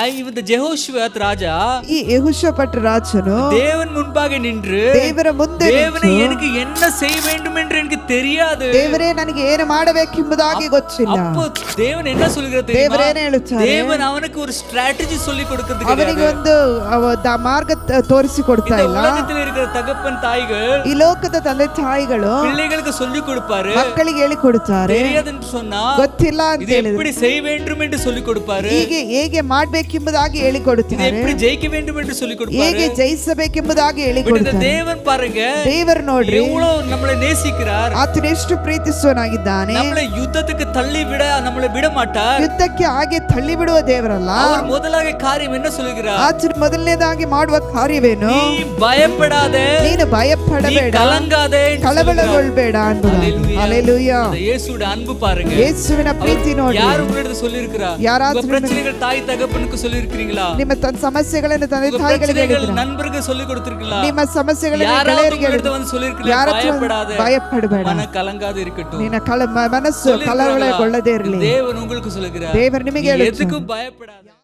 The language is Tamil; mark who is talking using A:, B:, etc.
A: இந்த ஜெஹோஷுவத் ராஜா
B: ಈ ಯೆಹೋಷಾಫಾಟ್ ರಾಜನು
A: தேவன் முன்பாக நின்று
B: ದೇವರ ಮುಂದೆ
A: தேவனே எனக்கு என்ன செய்ய வேண்டும் என்று எனக்கு தெரியாது,
B: ದೇವರೇ ನನಗೆ ಏನು ಮಾಡಬೇಕೆಂಬುದಾಗಿ ಗೊತ್ತಿಲ್ಲ.
A: அப்போ தேவன் என்ன சொல்கிறார்
B: ದೇವರು
A: தெரியுமா?
B: ಏನು ಹೇಳುತ್ತಾರೆ?
A: தேவன் அவனுக்கு ஒரு ஸ்ட்ராட்டஜி சொல்லி கொடுக்கிறது
B: ಅವನಿಗೆ
A: கிடையாது.
B: ಒಂದು ಮಾರ್ಗ ತೋರಿಸಿ ಕೊಡ್ತಾ
A: இந்த
B: ಇಲ್ಲ.
A: உலகத்தில் இருக்கிற தகப்பன் தாய்கள்
B: ಈ ಲೋಕದ ತಂದೆ ತಾಯಿಗಳು
A: பிள்ளைகளுக்கு சொல்லி கொடுப்பாரு,
B: ಮಕ್ಕಳಿಗೆ ಹೇಳಿ ಕೊಡುತ್ತಾರೆ.
A: தெரியாது என்று சொன்னா
B: ಗೊತ್ತಿಲ್ಲ ಅಂತ
A: இது
B: ಹೇಳಿದ್ರೆ
A: எப்படி செய்ய வேண்டும் என்று சொல்லி கொடுப்பாரு,
B: ಹೀಗೆ ಹೇಗೆ ಮಾಡಬೇಕೆಂಬುದಾಗಿ ಹೇಳಿ
A: இது
B: ಕೊಡುತ್ತಾರೆ.
A: எப்படி ஜெயிக்க வேண்டும் என்று சொல்லி கொடுப்பாரு.
B: ಹೇಗೆ ಜಯಿಸಬೇಕೆಂಬುದಾಗಿ ಹೇಳಿ
A: இந்த
B: ಕೊಡುತ್ತಾರೆ.
A: தேவன் பாருங்க
B: ದೇವರು ನೋಡ್ರಿ
A: எவ்வளவு நம்மளை நேசிக்கிறார்,
B: ಆತನು ಎಷ್ಟು ಪ್ರೀತಿಸುವನಾಗಿದ್ದಾನೆ.
A: நம்மளை யுத்தத்துக்கு தள்ளி விட நம்மளை விட மாட்டார்.
B: ಯುದ್ಧಕ್ಕೆ ಹಾಗೆ ತಳ್ಳಿ ಬಿಡುವ ದೇವರಲ್ಲ.
A: அவர் முதலாக காரியம் என்ன சொல்லுகிறார்?
B: ಆತನು ಮೊದಲನೇದಾಗಿ ಮಾಡುವ ಕಾರ್ಯವೇನು?
A: நீ பயப்படாதே,
B: ನೀನು
A: நீ
B: ಭಯಪಡಬೇಡ,
A: கலங்காதே என்று
B: ಕಳವಳಗೊಳ್ಳಬೇಡ ಅನ್ನುವುದು. ಹಲ್ಲೆಲೂಯಾ.
A: அந்த இயேசுவோட அன்பு பாருங்க.
B: ಯೇಸುವಿನ ಪ್ರೀತಿ ನೋಡಿ.
A: யார் உங்களுக்கு சொல்லி இருக்கிறா?
B: ಯಾರಾದ್ರೂ
A: உங்க பிரச்சனைகள் தாய் தகப்பனுக்கு சொல்லி இருக்கிறீங்களா?
B: ನಿಮ್ಮ ಸಮಸ್ಯೆಗಳನ್ನು ತಂದೆ ತಾಯಿಗಳಿಗೆ ಹೇಳಿದ್ದೀರಾ?
A: நண்பர்களுக்கு சொல்லி கொடுத்திருக்கீங்களா?
B: ನಿಮ್ಮ ಸಮಸ್ಯೆಗಳನ್ನು
A: யாராவது
B: ಗೆಳೆಯರಿಗೆ
A: உங்களிடம் வந்து சொல்லி இருக்கிறீங்களா?
B: ಯಾರತ್ರ
A: பயப்படாதே,
B: ಭಯಪಡಬೇಡ,
A: மன கலங்காது இருக்கட்டும்.
B: ನಿನ್ನ ಮನಸ್ಸು ಕಳವಳಗೊಳ್ಳದೇ ಇರಲಿ.
A: தேவன் உங்களுக்கு சொல்லுகிறார்,
B: ದೇವರು ನಿಮಗೆ
A: நீ
B: ಹೇಳುತ್ತಾನೆ.
A: எதுக்கும் பயப்படாத.